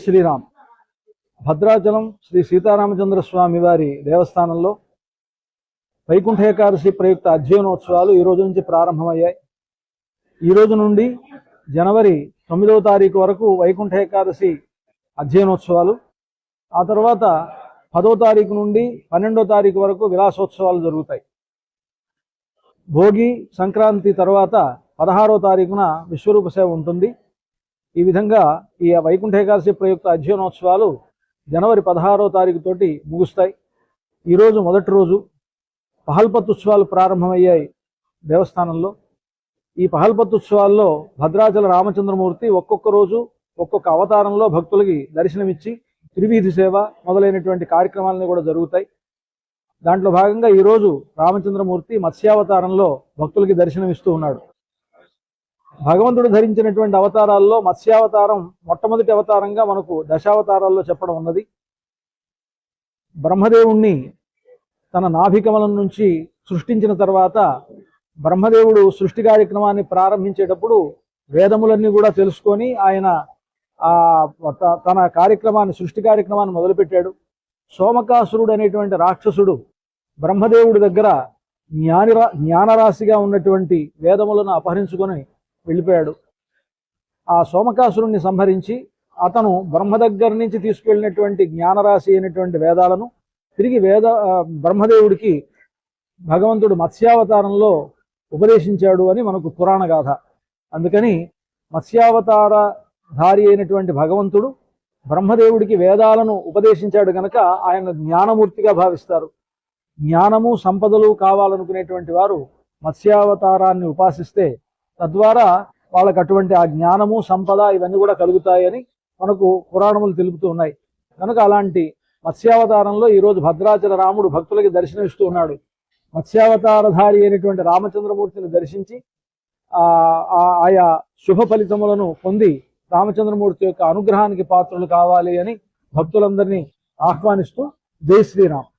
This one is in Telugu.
శ్రీరామ్ భద్రాచలం శ్రీ సీతారామచంద్ర స్వామి వారి దేవస్థానంలో వైకుంఠ ఏకాదశి ప్రయుక్త అధ్యయనోత్సవాలు ఈ రోజు నుంచి ప్రారంభమయ్యాయి. ఈ రోజు నుండి జనవరి 9వ తారీఖు వరకు వైకుంఠ ఏకాదశి అధ్యయనోత్సవాలు, ఆ తర్వాత 10వ తారీఖు నుండి 12వ తారీఖు వరకు విలాసోత్సవాలు జరుగుతాయి. భోగి సంక్రాంతి తర్వాత 16వ తారీఖున విశ్వరూప సేవ ఉంటుంది. ఈ విధంగా ఈ వైకుంఠ ఏకాదశి ప్రయుక్త అధ్యయనోత్సవాలు జనవరి 16వ తారీఖు తోటి ముగుస్తాయి. ఈరోజు మొదటి రోజు పహల్పత్తుత్సవాలు ప్రారంభమయ్యాయి దేవస్థానంలో. ఈ పహల్పత్తుత్సవాల్లో భద్రాచల రామచంద్రమూర్తి ఒక్కొక్క రోజు ఒక్కొక్క అవతారంలో భక్తులకి దర్శనమిచ్చి త్రివీధి సేవ మొదలైనటువంటి కార్యక్రమాలని కూడా జరుగుతాయి. దాంట్లో భాగంగా ఈరోజు రామచంద్రమూర్తి మత్స్యావతారంలో భక్తులకి దర్శనమిస్తూ ఉన్నాడు. భగవంతుడు ధరించినటువంటి అవతారాల్లో మత్స్యావతారం మొట్టమొదటి అవతారంగా మనకు దశావతారాల్లో చెప్పడం ఉన్నది. బ్రహ్మదేవుణ్ణి తన నాభికమలం నుంచి సృష్టించిన తర్వాత బ్రహ్మదేవుడు సృష్టి కార్యక్రమాన్ని ప్రారంభించేటప్పుడు వేదములన్నీ కూడా తెలుసుకొని ఆయన తన కార్యక్రమాన్ని సృష్టి కార్యక్రమాన్ని మొదలుపెట్టాడు. సోమకాసురుడు అనేటువంటి రాక్షసుడు బ్రహ్మదేవుడి దగ్గర జ్ఞానరాశిగా ఉన్నటువంటి వేదములను అపహరించుకొని వెళ్ళిపోయాడు. ఆ సోమకాసురుణ్ణి సంహరించి అతను బ్రహ్మ దగ్గర నుంచి తీసుకెళ్ళినటువంటి జ్ఞానరాశి అయినటువంటి వేదాలను తిరిగి బ్రహ్మదేవుడికి భగవంతుడు మత్స్యావతారంలో ఉపదేశించాడు అని మనకు పురాణ గాథ. అందుకని మత్స్యావతార ధారి అయినటువంటి భగవంతుడు బ్రహ్మదేవుడికి వేదాలను ఉపదేశించాడు గనక ఆయన జ్ఞానమూర్తిగా భావిస్తారు. జ్ఞానము సంపదలు కావాలనుకునేటువంటి వారు మత్స్యావతారాన్ని ఉపాసిస్తే తద్వారా వాళ్ళకు అటువంటి ఆ జ్ఞానము సంపద ఇవన్నీ కూడా కలుగుతాయని మనకు పురాణములు తెలుపుతూ ఉన్నాయి. కనుక అలాంటి మత్స్యావతారంలో ఈరోజు భద్రాచల రాముడు భక్తులకి దర్శనమిస్తూ ఉన్నాడు. మత్స్యావతారధారి అయినటువంటి రామచంద్రమూర్తిని దర్శించి ఆయా శుభ ఫలితములను పొంది రామచంద్రమూర్తి యొక్క అనుగ్రహానికి పాత్రలు కావాలి అని భక్తులందరినీ ఆహ్వానిస్తూ జై శ్రీరామ్.